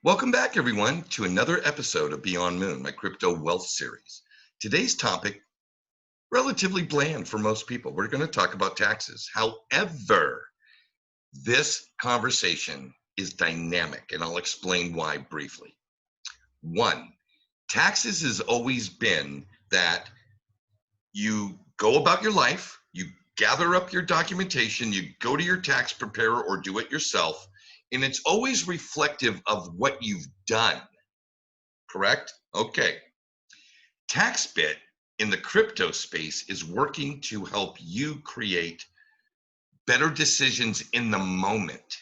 Welcome back, everyone, to another episode of Beyond Moon, my crypto wealth series. Today's topic, relatively bland for most people. We're going to talk about taxes. However, this conversation is dynamic, and I'll explain why briefly. One, taxes has always been that you go about your life, you gather up your documentation, you go to your tax preparer or do it yourself, and it's always reflective of what you've done. Correct? Okay. TaxBit in the crypto space is working to help you create better decisions in the moment.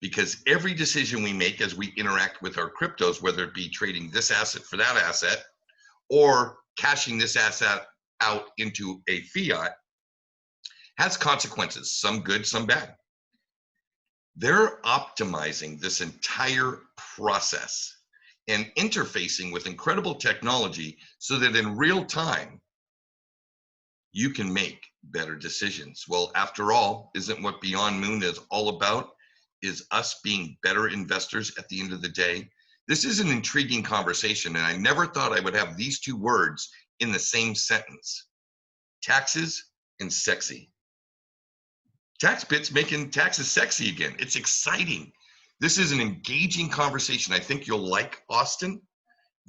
Because every decision we make as we interact with our cryptos, whether it be trading this asset for that asset or cashing this asset out into a fiat, has consequences, some good, some bad. They're optimizing this entire process and interfacing with incredible technology so that in real time, you can make better decisions. Well, after all, isn't what Beyond Moon is all about? Is us being better investors at the end of the day? This is an intriguing conversation, and I never thought I would have these two words in the same sentence. Taxes and sexy. TaxBit's making taxes sexy again. It's exciting. This is an engaging conversation. I think you'll like Austin.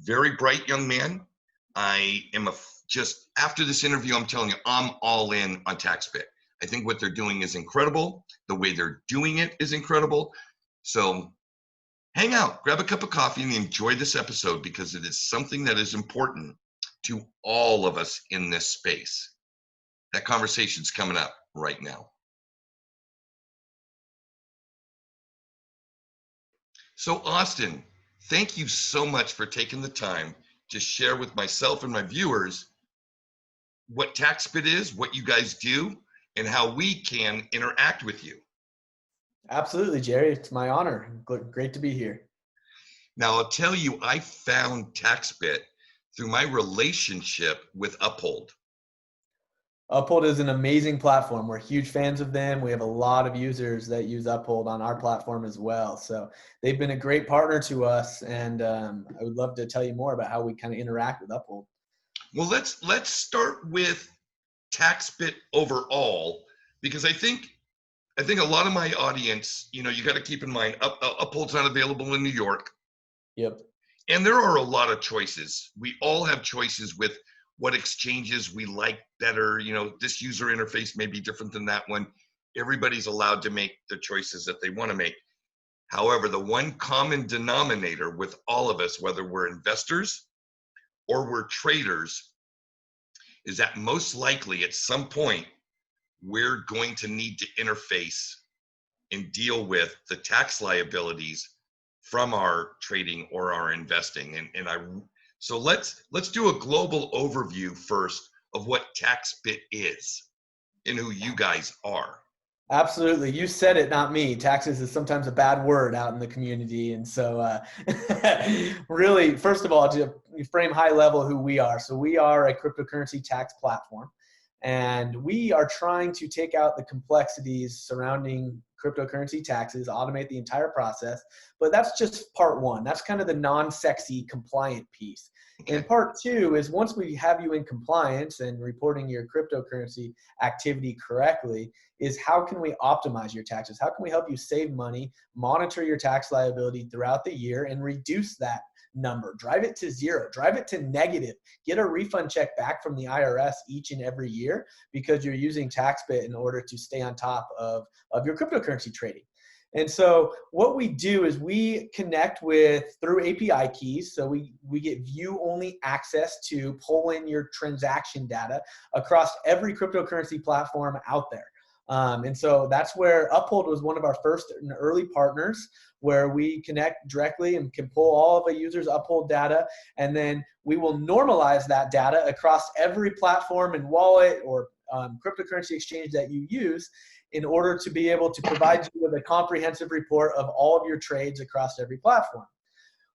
Very bright young man. I am just after this interview, I'm telling you, I'm all in on TaxBit. I think what they're doing is incredible. The way they're doing it is incredible. So hang out, grab a cup of coffee, and enjoy this episode because it is something that is important to all of us in this space. That conversation's coming up right now. So Austin, thank you so much for taking the time to share with myself and my viewers what TaxBit is, what you guys do, and how we can interact with you. Absolutely, Jerry. It's my honor. Great to be here. Now, I'll tell you, I found TaxBit through my relationship with Uphold. Uphold is an amazing platform. We're huge fans of them. We have a lot of users that use Uphold on our platform as well. So they've been a great partner to us, and I would love to tell you more about how we kind of interact with Uphold. Well, let's start with TaxBit overall, because I think a lot of my audience, you got to keep in mind, Uphold's not available in New York. Yep. And there are a lot of choices. We all have choices with what exchanges we like better. This user interface may be different than that one. Everybody's allowed to make the choices that they want to make. However, the one common denominator with all of us, whether we're investors or we're traders, is that most likely at some point, we're going to need to interface and deal with the tax liabilities from our trading or our investing. So let's do a global overview first of what TaxBit is and who you guys are. Absolutely. You said it, not me. Taxes is sometimes a bad word out in the community. And so really, first of all, to frame high level who we are. So we are a cryptocurrency tax platform, and we are trying to take out the complexities surrounding cryptocurrency taxes, automate the entire process. But that's just part one. That's kind of the non-sexy compliant piece. And part two is once we have you in compliance and reporting your cryptocurrency activity correctly, is how can we optimize your taxes? How can we help you save money, monitor your tax liability throughout the year, and reduce that number? Drive it to zero, drive it to negative, get a refund check back from the IRS each and every year because you're using TaxBit in order to stay on top of your cryptocurrency trading. And so what we do is we connect through API keys. So we get view-only access to pull in your transaction data across every cryptocurrency platform out there. And so that's where Uphold was one of our first and early partners, where we connect directly and can pull all of a user's Uphold data. And then we will normalize that data across every platform and wallet or cryptocurrency exchange that you use in order to be able to provide you with a comprehensive report of all of your trades across every platform.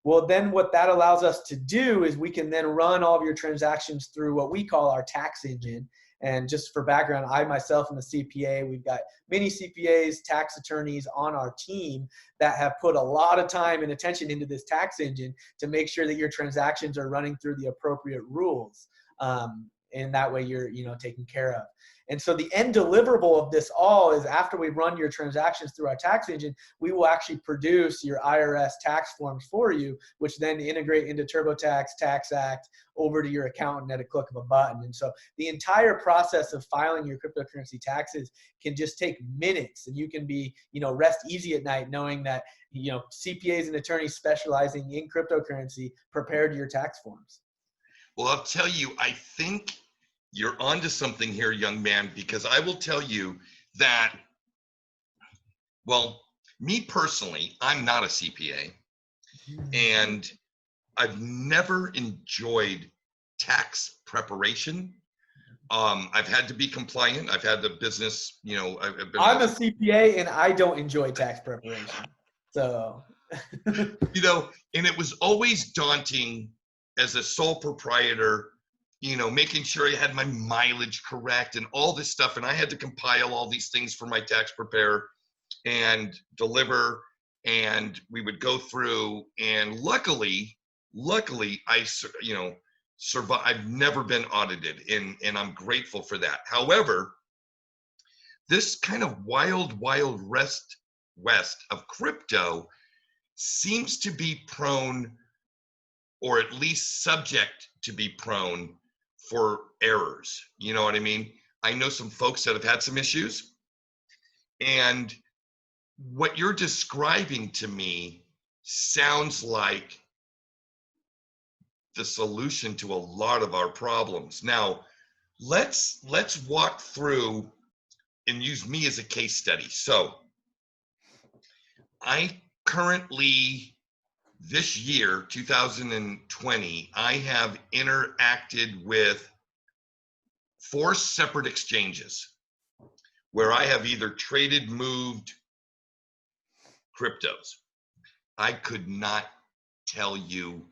Well, then what that allows us to do is we can then run all of your transactions through what we call our tax engine. And just for background, I myself am a CPA. We've got many CPAs, tax attorneys on our team that have put a lot of time and attention into this tax engine to make sure that your transactions are running through the appropriate rules. And that way you're, taken care of. And so the end deliverable of this all is after we run your transactions through our tax engine, we will actually produce your IRS tax forms for you, which then integrate into TurboTax, Tax Act, over to your accountant at a click of a button. And so the entire process of filing your cryptocurrency taxes can just take minutes, and you can be, rest easy at night knowing that, CPAs and attorneys specializing in cryptocurrency prepared your tax forms. Well, I'll tell you, I think you're onto something here, young man, because I will tell you that, well, me personally, I'm not a CPA, and I've never enjoyed tax preparation. I've had to be compliant. I've had the business, I'm a CPA and I don't enjoy tax preparation. So, and it was always daunting as a sole proprietor, making sure I had my mileage correct and all this stuff. And I had to compile all these things for my tax preparer and deliver. And we would go through, and luckily I, survived. I've never been audited, and I'm grateful for that. However, this kind of wild west of crypto seems to be prone, or at least subject to be prone, for errors. You know what I mean? I know some folks that have had some issues, and what you're describing to me sounds like the solution to a lot of our problems. Now, let's walk through and use me as a case study. So I currently, this year, 2020, I have interacted with 4 separate exchanges where I have either traded, moved cryptos. I could not tell you,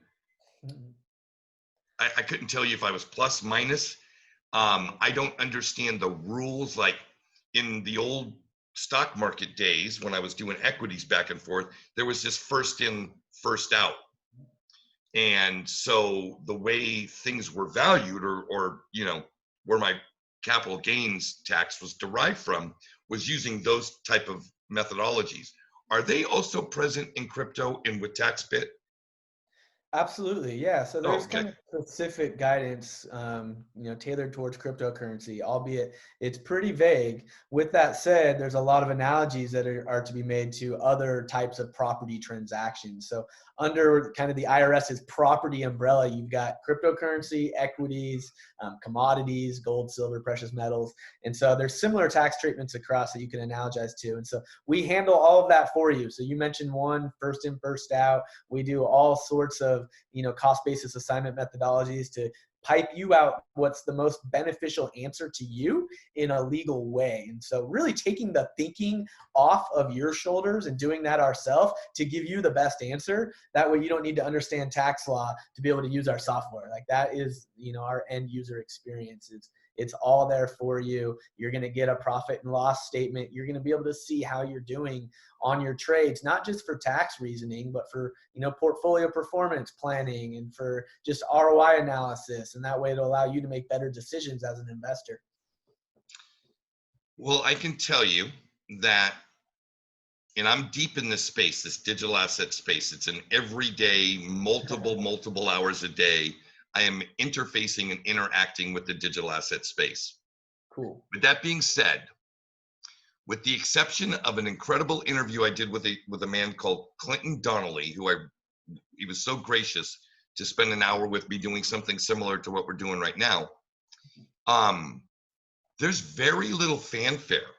I couldn't tell you if I was plus, minus. I don't understand the rules. Like in the old stock market days when I was doing equities back and forth, there was just first in, first out. And so the way things were valued, or where my capital gains tax was derived from, was using those type of methodologies. Are they also present in crypto and with TaxBit? Absolutely, yeah. So there's Okay. kind of specific guidance, tailored towards cryptocurrency, albeit it's pretty vague. With that said, there's a lot of analogies that are to be made to other types of property transactions. So under kind of the IRS's property umbrella, you've got cryptocurrency, equities, commodities, gold, silver, precious metals. And so there's similar tax treatments across that you can analogize to. And so we handle all of that for you. So you mentioned one, first in, first out. We do all sorts of cost basis assignment methodologies to pipe you out what's the most beneficial answer to you in a legal way. And so really taking the thinking off of your shoulders and doing that ourselves to give you the best answer. That way you don't need to understand tax law to be able to use our software. Like that is, our end user experience. It's all there for you. You're going to get a profit and loss statement. You're going to be able to see how you're doing on your trades, not just for tax reasoning, but for, portfolio performance planning and for just ROI analysis. And that way it'll allow you to make better decisions as an investor. Well, I can tell you that, and I'm deep in this space, this digital asset space. It's an everyday, multiple hours a day. I am interfacing and interacting with the digital asset space. Cool. With that being said, with the exception of an incredible interview I did with a man called Clinton Donnelly, he was so gracious to spend an hour with me doing something similar to what we're doing right now. There's very little fanfare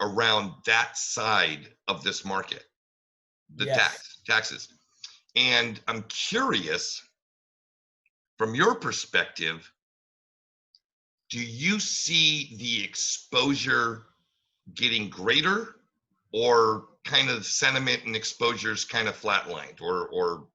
around that side of this market, the taxes. And I'm curious, from your perspective, do you see the exposure getting greater, or kind of sentiment and exposures kind of flatlined, or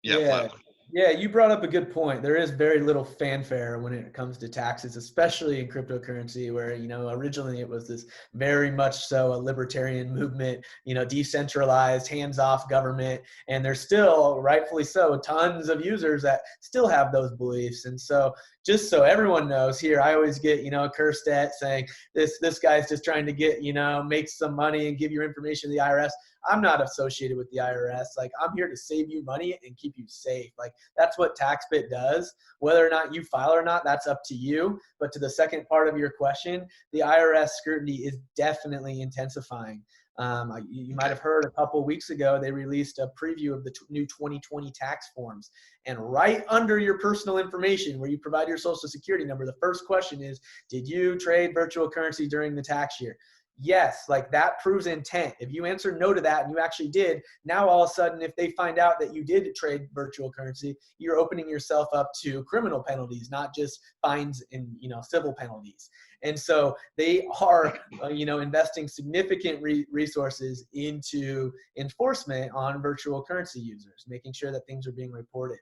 flatlined? Yeah, you brought up a good point. There is very little fanfare when it comes to taxes, especially in cryptocurrency, where, originally it was this very much so a libertarian movement, decentralized, hands-off government. And there's still, rightfully so, tons of users that still have those beliefs. And so just so everyone knows here, I always get, cursed at saying this guy's just trying to get, make some money and give your information to the IRS. I'm not associated with the IRS. Like, I'm here to save you money and keep you safe. Like, that's what TaxBit does. Whether or not you file or not, that's up to you. But to the second part of your question, the IRS scrutiny is definitely intensifying. You might have heard a couple of weeks ago, they released a preview of the new 2020 tax forms. And right under your personal information, where you provide your social security number, the first question is, did you trade virtual currency during the tax year? Yes, like that proves intent. If you answer no to that and you actually did, now all of a sudden, if they find out that you did trade virtual currency, you're opening yourself up to criminal penalties, not just fines and civil penalties. And so they are, investing significant resources into enforcement on virtual currency users, making sure that things are being reported.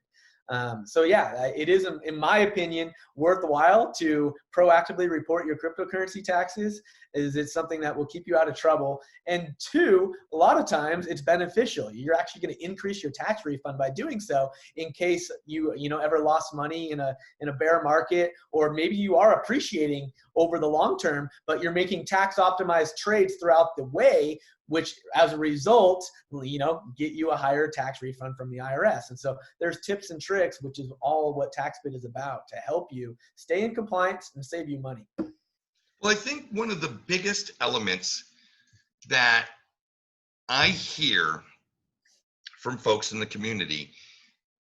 So yeah, it is, in my opinion, worthwhile to proactively report your cryptocurrency taxes. Is it something that will keep you out of trouble? And two, a lot of times it's beneficial. You're actually going to increase your tax refund by doing so in case you ever lost money in a bear market, or maybe you are appreciating over the long term, but you're making tax optimized trades throughout the way, which as a result, get you a higher tax refund from the IRS. And so there's tips and tricks, which is all what TaxBit is about, to help you stay in compliance and save you money. Well, I think one of the biggest elements that I hear from folks in the community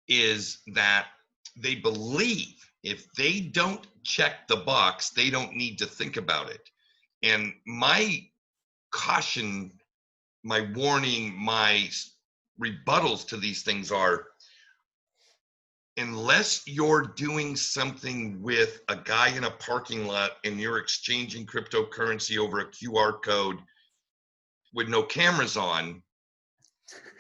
is that they believe if they don't check the box, they don't need to think about it. And my caution, my warning, my rebuttals to these things are, unless you're doing something with a guy in a parking lot and you're exchanging cryptocurrency over a QR code with no cameras on,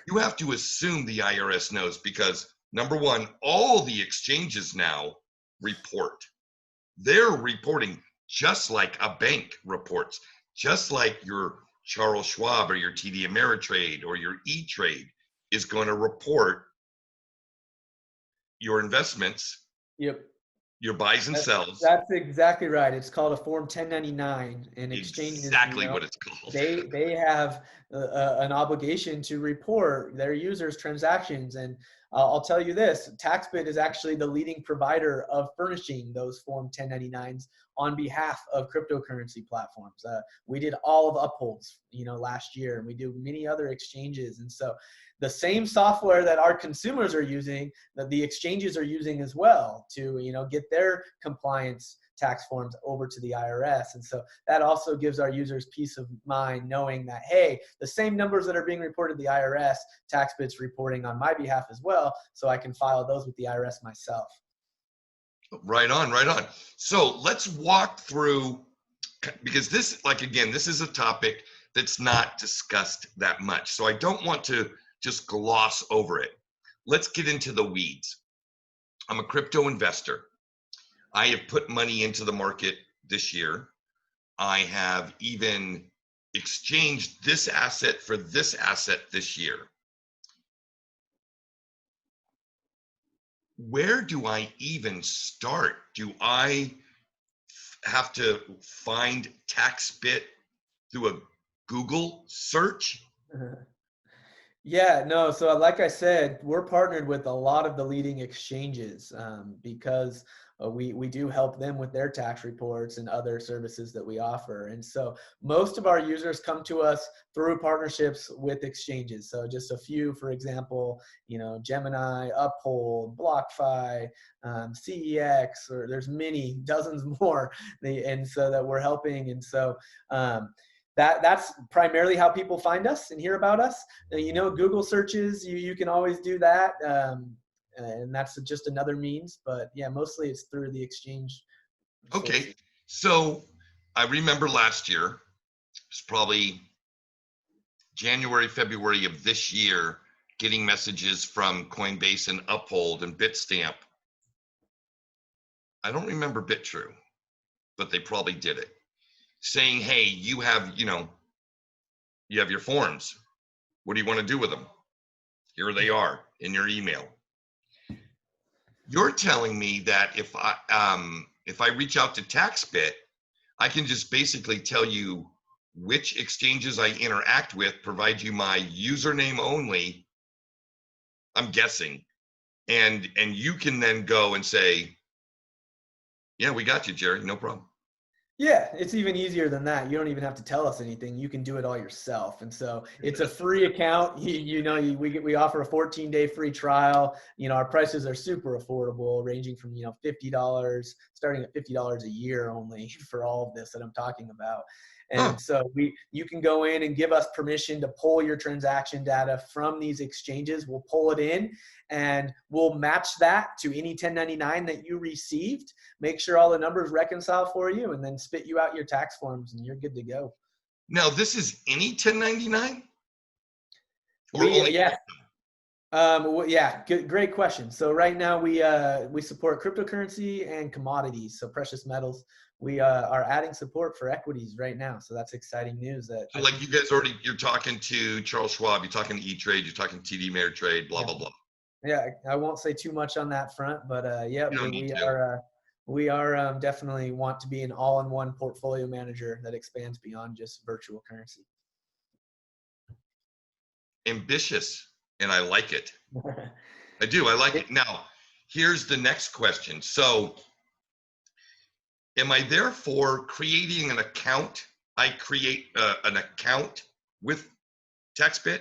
you have to assume the IRS knows, because number one, all the exchanges now report. They're reporting just like a bank reports, just like your Charles Schwab or your TD Ameritrade or your E-Trade is going to report your investments, Yep. your buys and sells. That's exactly right. It's called a Form 1099, and exchanges. Exactly what it's called. They have an obligation to report their users' transactions, and I'll tell you this: TaxBit is actually the leading provider of furnishing those Form 1099s on behalf of cryptocurrency platforms. We did all of Upholds, last year, and we do many other exchanges, and so the same software that our consumers are using, that the exchanges are using as well to, get their compliance tax forms over to the IRS. And so that also gives our users peace of mind, knowing that, hey, the same numbers that are being reported to the IRS, TaxBit's reporting on my behalf as well, so I can file those with the IRS myself. Right on, right on. So let's walk through, because this, like, again, this is a topic that's not discussed that much. So I don't want to just gloss over it. Let's get into the weeds. I'm a crypto investor. I have put money into the market this year. I have even exchanged this asset for this asset this year. Where do I even start? Do I have to find TaxBit through a Google search? Yeah, no. So like I said, we're partnered with a lot of the leading exchanges because we do help them with their tax reports and other services that we offer. And so most of our users come to us through partnerships with exchanges. So just a few, for example, Gemini, Uphold, BlockFi, CEX, or there's many, dozens more. And so that we're helping. And so that's primarily how people find us and hear about us. Google searches, you can always do that. And that's just another means, but yeah, mostly it's through the exchange. Okay. So I remember last year, it's probably January, February of this year, getting messages from Coinbase and Uphold and Bitstamp. I don't remember Bitrue, but they probably did it, saying, hey, you have your forms. What do you want to do with them? Here they are in your email. You're telling me that if I reach out to TaxBit, I can just basically tell you which exchanges I interact with, provide you my username only, I'm guessing, and you can then go and say, yeah, we got you, Jerry, no problem. Yeah, it's even easier than that. You don't even have to tell us anything. You can do it all yourself. And so it's a free account. We offer a 14-day free trial. Our prices are super affordable, ranging from, $50, starting at $50 a year only for all of this that I'm talking about. And so you can go in and give us permission to pull your transaction data from these exchanges. We'll pull it in and we'll match that to any 1099 that you received, make sure all the numbers reconcile for you, and then spit you out your tax forms and you're good to go. Now, this is any 1099? Yeah. Great question. So right now we support cryptocurrency and commodities, so precious metals. We are adding support for equities right now, so that's exciting news. So like you guys you're talking to Charles Schwab, you're talking to E-Trade, you're talking to TD Ameritrade, blah blah blah. Yeah, I won't say too much on that front, but we are definitely want to be an all-in-one portfolio manager that expands beyond just virtual currency. Ambitious, and I like it. I do. I like it. Now, here's the next question. So, am I therefore creating an account? I create an account with TaxBit?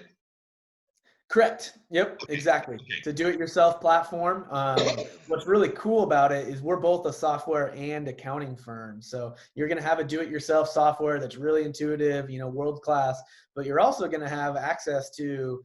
Correct. Yep, Okay. exactly. Okay. It's a do-it-yourself platform. What's really cool about it is we're both a software and accounting firm. So you're going to have a do-it-yourself software that's really intuitive, world-class, but you're also going to have access to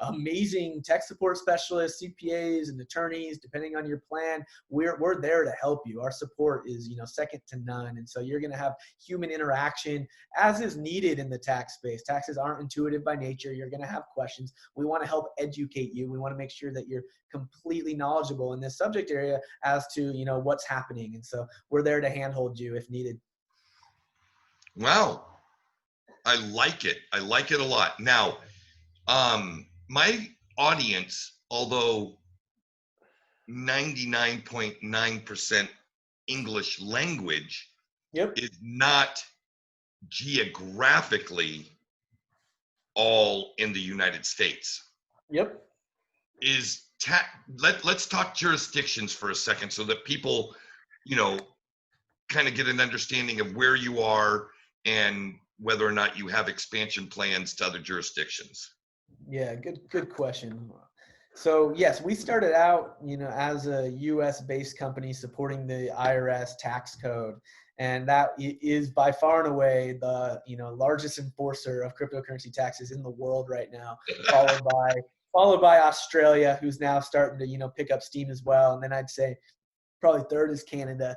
amazing tech support specialists, CPAs, and attorneys, depending on your plan. We're there to help you. Our support is, second to none. And so you're going to have human interaction as is needed in the tax space. Taxes aren't intuitive by nature. You're going to have questions. We want to help educate you. We want to make sure that you're completely knowledgeable in this subject area as to, what's happening. And so we're there to handhold you if needed. Wow. I like it. I like it a lot. Now, my audience, although 99.9% English language, is not geographically all in the United States. Yep. Let's talk jurisdictions for a second so that people, kind of get an understanding of where you are and whether or not you have expansion plans to other jurisdictions. Yeah, good question. So yes, we started out, as a U.S.-based company supporting the IRS tax code, and that is by far and away the largest enforcer of cryptocurrency taxes in the world right now, followed by Australia, who's now starting to pick up steam as well, and then I'd say probably third is Canada.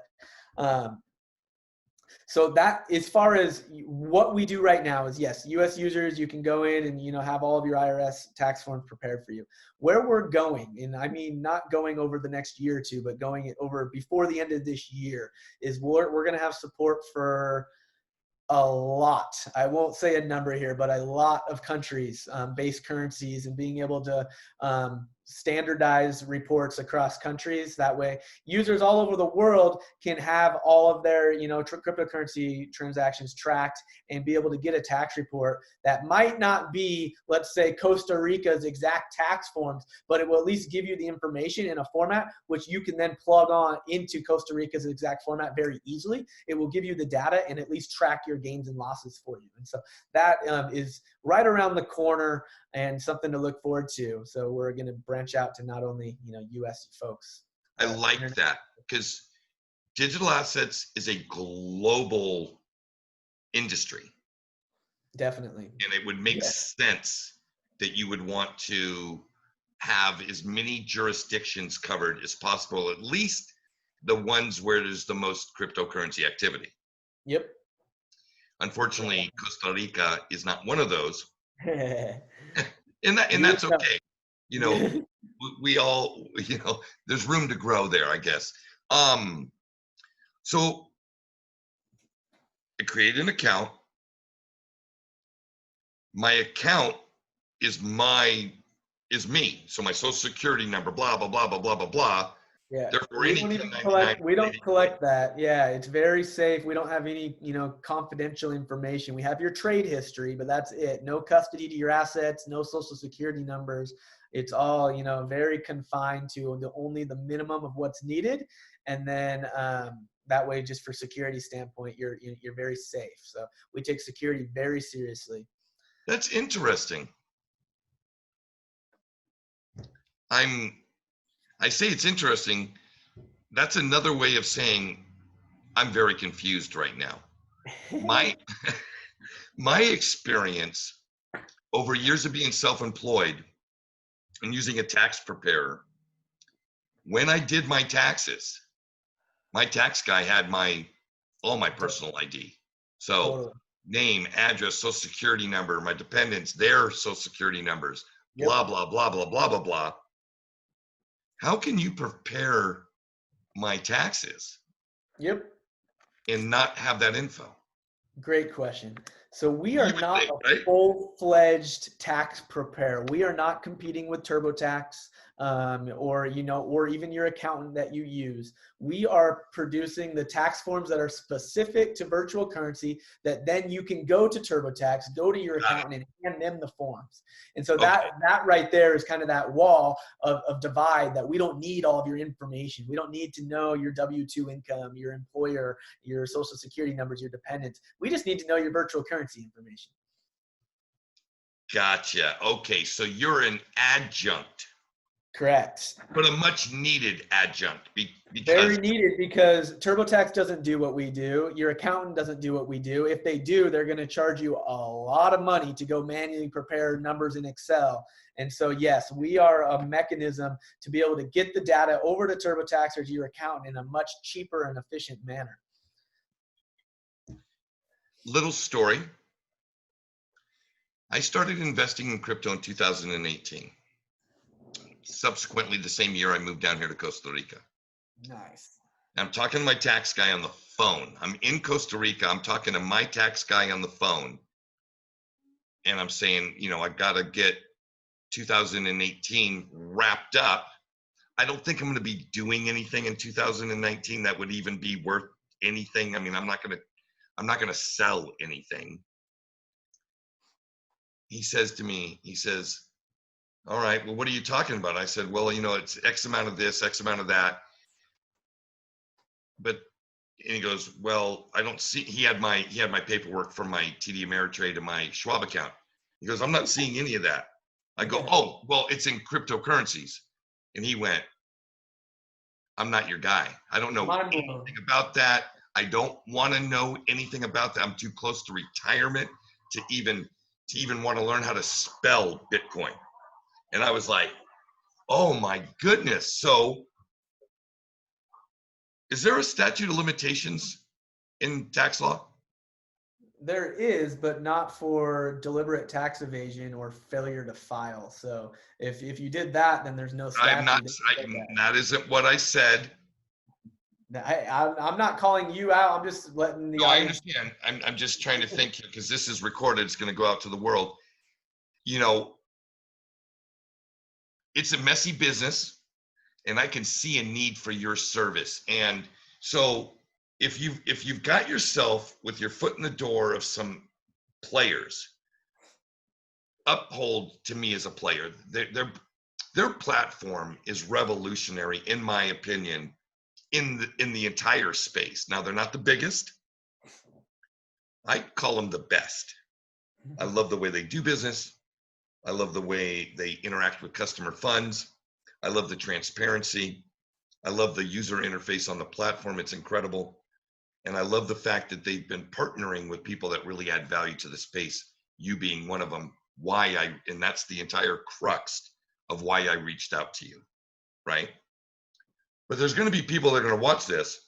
So that, as far as what we do right now, is yes, U.S. users, you can go in and have all of your IRS tax forms prepared for you. Where we're going, and I mean not going over the next year or two, but going over before the end of this year, is we're going to have support for a lot. I won't say a number here, but a lot of countries, base currencies, and being able to standardize reports across countries. That way users all over the world can have all of their cryptocurrency transactions tracked and be able to get a tax report that might not be, let's say, Costa Rica's exact tax forms, but it will at least give you the information in a format which you can then plug on into Costa Rica's exact format very easily. It will give you the data and at least track your gains and losses for you. And so that is right around the corner and something to look forward to. So we're going to branch out to not only U.S. folks. I like that, because digital assets is a global industry. Definitely. And it would make sense that you would want to have as many jurisdictions covered as possible, at least the ones where there's the most cryptocurrency activity. Yep. Unfortunately, Costa Rica is not one of those. And that's okay. You know, we all, there's room to grow there, I guess. So I created an account. My account is me. So my social security number, blah, blah, blah, blah, blah, blah, blah. Yeah, Therefore, we any don't even 1099 collect. We don't collect that. Yeah, it's very safe. We don't have any, confidential information. We have your trade history, but that's it. No custody to your assets. No social security numbers. It's all, very confined to only the minimum of what's needed, and then that way, just for security standpoint, you're very safe. So we take security very seriously. That's interesting. I say it's interesting. That's another way of saying I'm very confused right now. My my experience over years of being self-employed and using a tax preparer, when I did my taxes, my tax guy had all my personal ID. So Totally. name, address, social security number, my dependents, their social security numbers, Yep. blah, blah, blah, blah, blah, blah, blah. How can you prepare my taxes Yep. and not have that info? Great question. So we are not a right? full-fledged tax preparer. We are not competing with TurboTax or even your accountant that you use. We are producing the tax forms that are specific to virtual currency that then you can go to TurboTax, go to your accountant, and hand them the forms. And so that right there is kind of that wall of divide that we don't need all of your information. We don't need to know your W-2 income, your employer, your social security numbers, your dependents. We just need to know your virtual currency information. Gotcha. Okay, so you're an adjunct. Correct. But a much needed adjunct. Very needed, because TurboTax doesn't do what we do. Your accountant doesn't do what we do. If they do, they're going to charge you a lot of money to go manually prepare numbers in Excel. And so, yes, we are a mechanism to be able to get the data over to TurboTax or to your accountant in a much cheaper and efficient manner. Little story. I started investing in crypto in 2018. Subsequently, the same year, I moved down here to Costa Rica. Nice. I'm talking to my tax guy on the phone. I'm in Costa Rica. I'm talking to my tax guy on the phone. And I'm saying, I've got to get 2018 wrapped up. I don't think I'm going to be doing anything in 2019 that would even be worth anything. I mean, I'm not going to sell anything. He says to me, all right, well, what are you talking about? I said, well, it's X amount of this, X amount of that. And he goes, well, I don't see, he had my paperwork from my TD Ameritrade and my Schwab account. He goes, I'm not seeing any of that. I go, oh, well, it's in cryptocurrencies. And he went, I'm not your guy. I don't know anything about that. I don't want to know anything about that. I'm too close to retirement to even want to learn how to spell Bitcoin. And I was like, oh my goodness. So is there a statute of limitations in tax law? There is, but not for deliberate tax evasion or failure to file. So if you did that, then there's no statute. That isn't what I said. I'm not calling you out. I'm just letting the audience. I understand. I'm just trying to think here, because this is recorded. It's going to go out to the world. It's a messy business, and I can see a need for your service. And so if you've got yourself with your foot in the door of some players, Uphold to me as a player, their platform is revolutionary, in my opinion, in the entire space. Now, they're not the biggest. I call them the best. I love the way they do business. I love the way they interact with customer funds. I love the transparency. I love the user interface on the platform. It's incredible. And I love the fact that they've been partnering with people that really add value to the space, you being one of them. And that's the entire crux of why I reached out to you, right? But there's going to be people that are going to watch this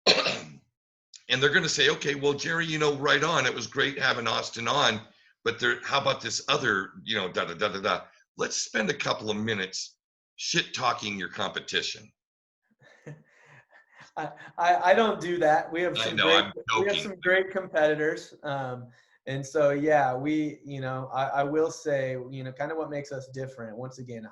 and they're going to say, okay, well, Jerry, right on. It was great having Austin on, but how about this other, da, da, da, da, da. let's spend a couple of minutes shit talking your competition. I don't do that. I know, I'm we have joking. some great competitors. And so, yeah, I will say, kind of what makes us different. Once again,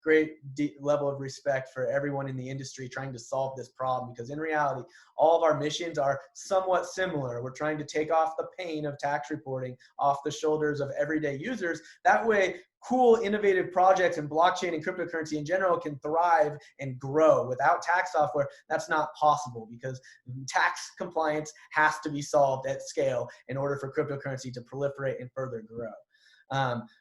great level of respect for everyone in the industry trying to solve this problem, because in reality, all of our missions are somewhat similar. We're trying to take off the pain of tax reporting off the shoulders of everyday users. That way, cool, innovative projects in blockchain and cryptocurrency in general can thrive and grow. Without tax software, that's not possible, because tax compliance has to be solved at scale in order for cryptocurrency to proliferate and further grow.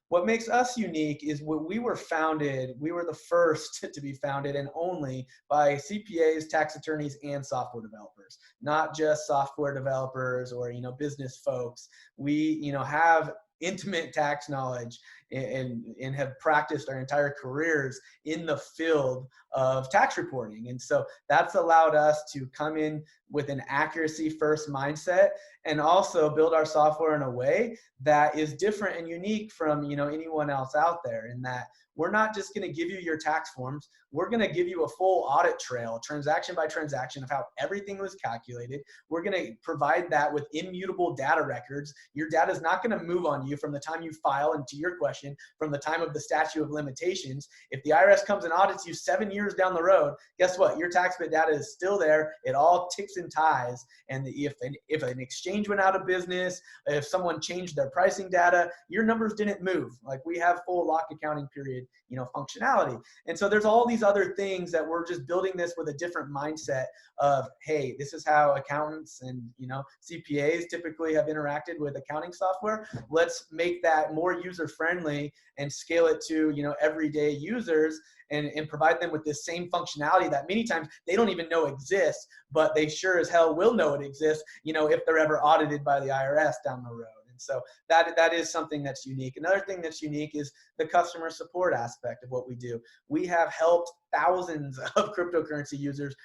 What makes us unique is we were the first to be founded, and only, by CPAs, tax attorneys, and software developers, not just software developers or, business folks. We, have intimate tax knowledge and have practiced our entire careers in the field of tax reporting. And so that's allowed us to come in with an accuracy first mindset, and also build our software in a way that is different and unique from, anyone else out there, in that we're not just going to give you your tax forms. We're going to give you a full audit trail, transaction by transaction, of how everything was calculated. We're going to provide that with immutable data records. Your data is not going to move on you from the time you file, and to your question, from the time of the statute of limitations. If the IRS comes and audits you 7 years down the road, guess what? Your TaxBit data is still there. It all ticks and ties. And if an exchange went out of business, if someone changed their pricing data, your numbers didn't move. Like, we have full lock accounting period, functionality. And so there's all these other things that we're just building this with a different mindset of, hey, this is how accountants and, CPAs typically have interacted with accounting software. Let's make that more user friendly and scale it to, everyday users, and provide them with this same functionality that many times they don't even know exists, but they sure as hell will know it exists, if they're ever audited by the IRS down the road. And so that is something that's unique. Another thing that's unique is the customer support aspect of what we do. We have helped thousands of cryptocurrency users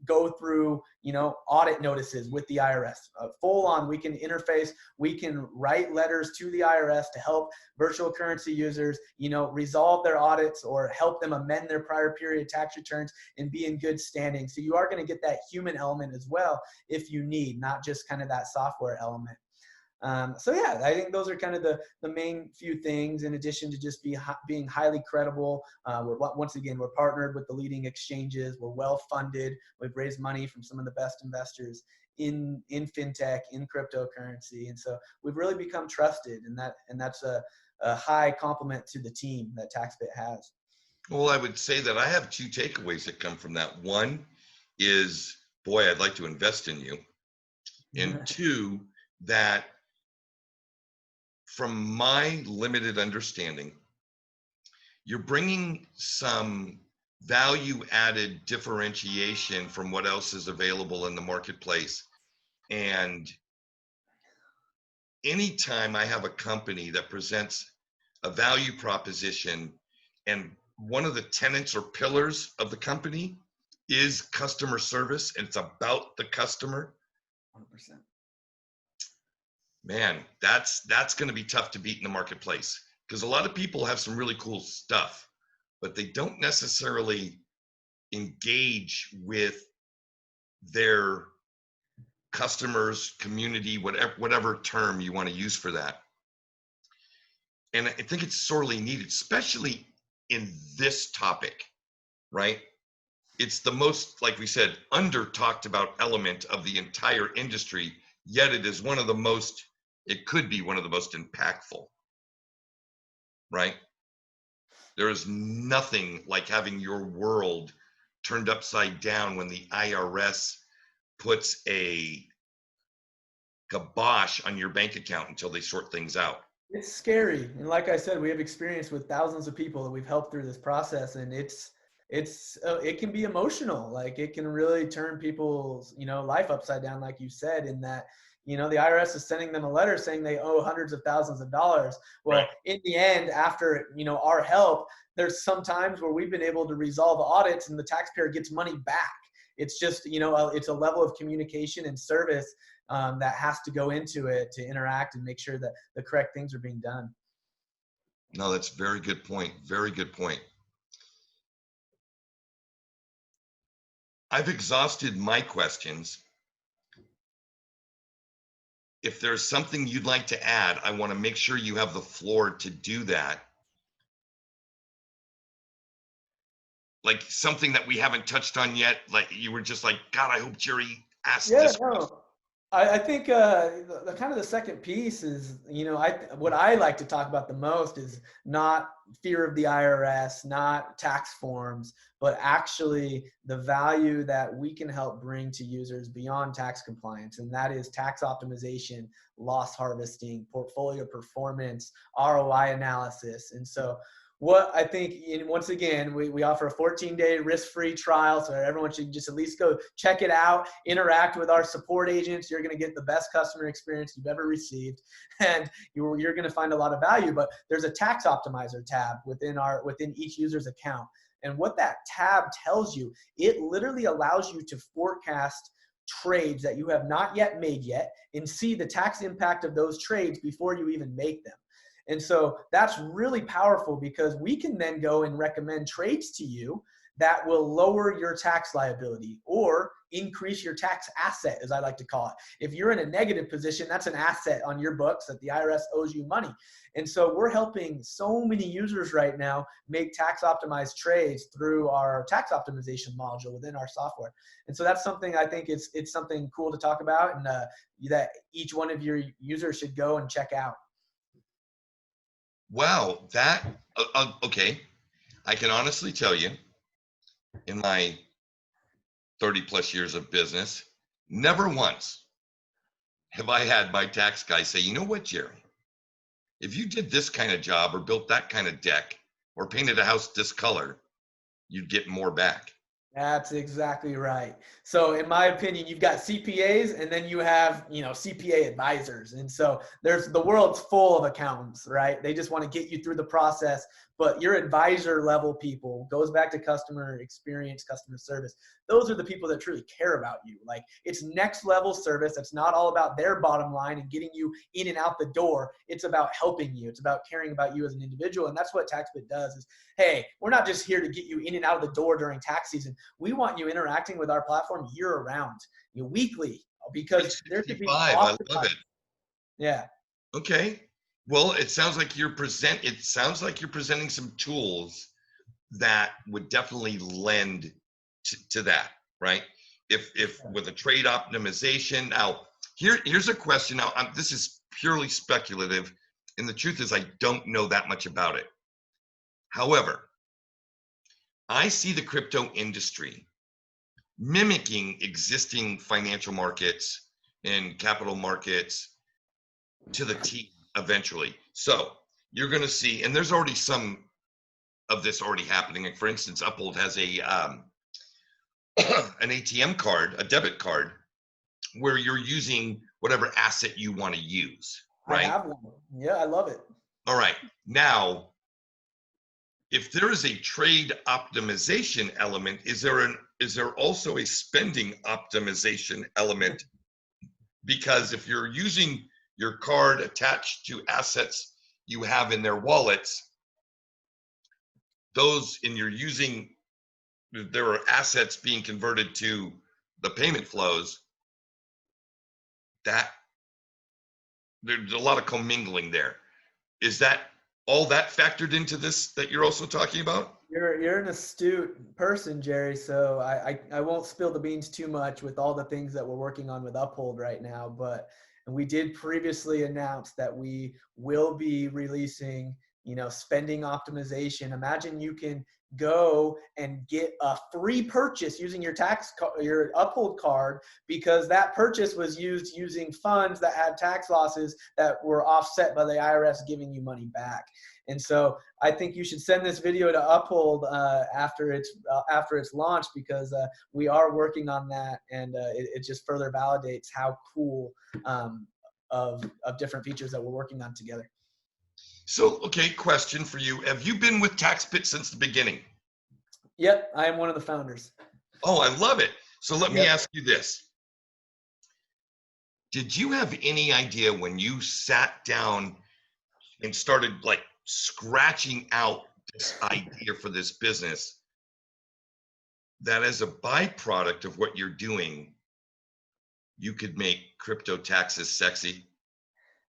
go through, audit notices with the IRS. Full on, we can interface, we can write letters to the IRS to help virtual currency users, resolve their audits or help them amend their prior period tax returns and be in good standing. So you are going to get that human element as well if you need, not just kind of that software element. So yeah, I think those are kind of the main few things, in addition to just being highly credible. Once again, we're partnered with the leading exchanges. We're well funded. We've raised money from some of the best investors in fintech, in cryptocurrency. And so we've really become trusted, and that's a high compliment to the team that TaxBit has. Well, I would say that I have two takeaways that come from that. One is, boy, I'd like to invest in you. And two, that from my limited understanding, you're bringing some value-added differentiation from what else is available in the marketplace. And anytime I have a company that presents a value proposition, and one of the tenets or pillars of the company is customer service, and it's about the customer, 100%. Man, that's going to be tough to beat in the marketplace, because a lot of people have some really cool stuff, but they don't necessarily engage with their customers, community, whatever term you want to use for that. And I think it's sorely needed, especially in this topic, right? It's the most, like we said, under talked about element of the entire industry, yet it is it could be one of the most impactful, right? There is nothing like having your world turned upside down when the IRS puts a kibosh on your bank account until they sort things out. It's scary. And like I said, we have experience with thousands of people that we've helped through this process, and it can be emotional. Like, it can really turn people's, life upside down, like you said, in that, the IRS is sending them a letter saying they owe hundreds of thousands of dollars. Well, right. In the end, after, our help, there's some times where we've been able to resolve audits and the taxpayer gets money back. It's just, it's a level of communication and service that has to go into it to interact and make sure that the correct things are being done. No, that's very good point. Very good point. I've exhausted my questions. If there's something you'd like to add, I want to make sure you have the floor to do that. Like something that we haven't touched on yet, like you were just like, God, I hope Jerry asked Yeah, this question. no. I think the kind of the second piece is, what I like to talk about the most is not fear of the IRS, not tax forms, but actually the value that we can help bring to users beyond tax compliance. And that is tax optimization, loss harvesting, portfolio performance, ROI analysis. And so what I think, once again, we offer a 14-day risk-free trial, so everyone should just at least go check it out, interact with our support agents. You're going to get the best customer experience you've ever received, and you're going to find a lot of value. But there's a tax optimizer tab within each user's account. And what that tab tells you, it literally allows you to forecast trades that you have not yet made yet and see the tax impact of those trades before you even make them. And so that's really powerful because we can then go and recommend trades to you that will lower your tax liability or increase your tax asset, as I like to call it. If you're in a negative position, that's an asset on your books that the IRS owes you money. And so we're helping so many users right now make tax optimized trades through our tax optimization module within our software. And so that's something I think it's something cool to talk about, and that each one of your users should go and check out. Wow, that okay. I can honestly tell you, in my 30 plus years of business, never once have I had my tax guy say, you know what, Jerry, if you did this kind of job or built that kind of deck or painted a house this color, you'd get more back. That's exactly right. So in my opinion, you've got CPAs and then you have, CPA advisors. And so the world's full of accountants, right? They just want to get you through the process. But your advisor level people, goes back to customer experience, customer service. Those are the people that truly care about you. Like, it's next level service. That's not all about their bottom line and getting you in and out the door. It's about helping you. It's about caring about you as an individual. And that's what TaxBit does is, hey, we're not just here to get you in and out of the door during tax season. We want you interacting with our platform year round, weekly, because there could be 365, I love it. Yeah. Okay. Well, it sounds like you're presenting some tools that would definitely lend to that, right? If with a trade optimization. Now, here's a question. Now, this is purely speculative, and the truth is I don't know that much about it. However, I see the crypto industry mimicking existing financial markets and capital markets to the T eventually. So you're going to see, and there's already some of this already happening. Like, for instance, Uphold has a an ATM card, a debit card, where you're using whatever asset you want to use, right? I have one. Yeah, I love it. All right. Now, if there is a trade optimization element, is there also a spending optimization element? Because if you're using your card attached to assets you have in their wallets, there are assets being converted to the payment flows, that there's a lot of commingling there. Is that all that factored into this that you're also talking about? You're an astute person, Jerry. So I won't spill the beans too much with all the things that we're working on with Uphold right now. But we did previously announce that we will be releasing, spending optimization. Imagine you can go and get a free purchase using your Uphold card, because that purchase was used using funds that had tax losses that were offset by the IRS giving you money back. And so I think you should send this video to Uphold after it's launched, because we are working on that, and it just further validates how cool of different features that we're working on together. So, okay, question for you. Have you been with TaxBit since the beginning? Yep, I am one of the founders. Oh, I love it. So let me ask you this. Did you have any idea when you sat down and started like scratching out this idea for this business that as a byproduct of what you're doing, you could make crypto taxes sexy?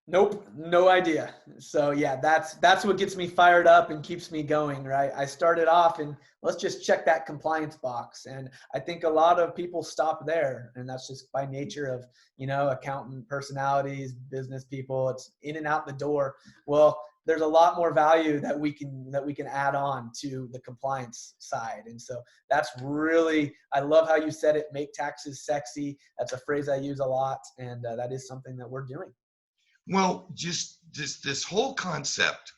Nope, no idea. So yeah, that's what gets me fired up and keeps me going, right? I started off and let's just check that compliance box. And I think a lot of people stop there, and that's just by nature of, accountant personalities, business people. It's in and out the door. Well, there's a lot more value that we can add on to the compliance side. And so that's really, I love how you said it, make taxes sexy. That's a phrase I use a lot, and that is something that we're doing. Well, just this whole concept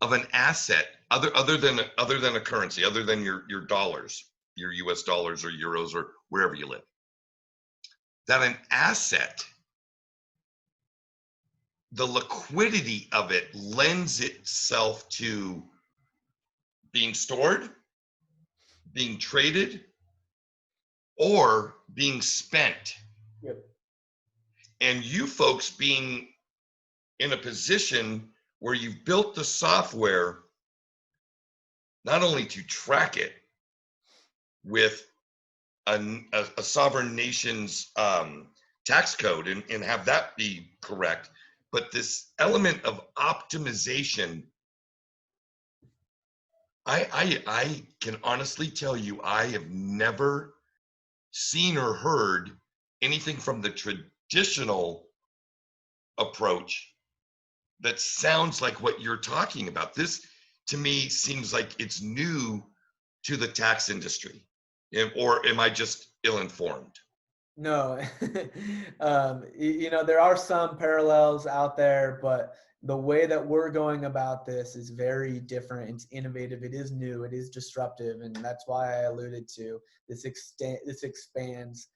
of an asset other than a currency, other than your dollars, your US dollars or euros or wherever you live, that an asset, the liquidity of it lends itself to being stored, being traded, or being spent. Yep. And you folks being in a position where you've built the software not only to track it with a sovereign nation's tax code and have that be correct, but this element of optimization, I can honestly tell you, I have never seen or heard anything from the traditional approach that sounds like what you're talking about. This, to me, seems like it's new to the tax industry. Or am I just ill-informed? No, there are some parallels out there, but the way that we're going about this is very different. It's innovative. It is new. It is disruptive, and that's why I alluded to this. This expands,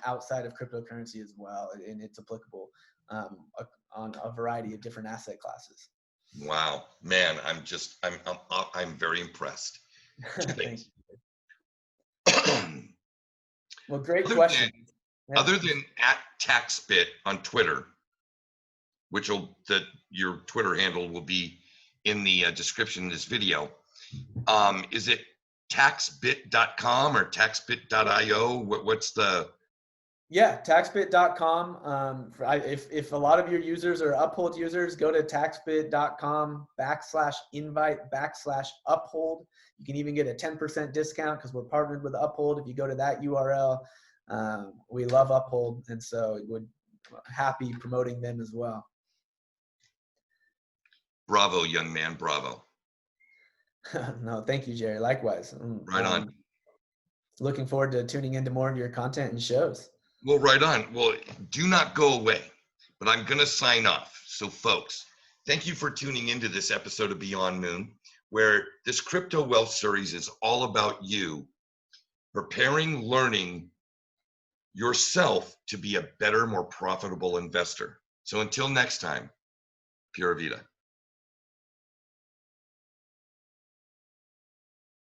outside of cryptocurrency as well, and it's applicable on a variety of different asset classes. Wow, man, I'm very impressed. Thank you. Well, great question. Other than at TaxBit on Twitter, your Twitter handle will be in the description of this video. Is it taxbit.com or taxbit.io? What's the? Yeah, taxbit.com. If a lot of your users are Uphold users, go to taxbit.com/invite/Uphold. You can even get a 10% discount because we're partnered with Uphold. If you go to that URL, we love Uphold, and so we're happy promoting them as well. Bravo, young man, bravo. No, thank you, Jerry. Likewise. Right on. Looking forward to tuning into more of your content and shows. Well, right on. Well, do not go away, but I'm going to sign off. So, folks, thank you for tuning into this episode of Beyond Moon, where this Crypto Wealth series is all about you preparing, learning yourself to be a better, more profitable investor. So until next time, Pura Vida.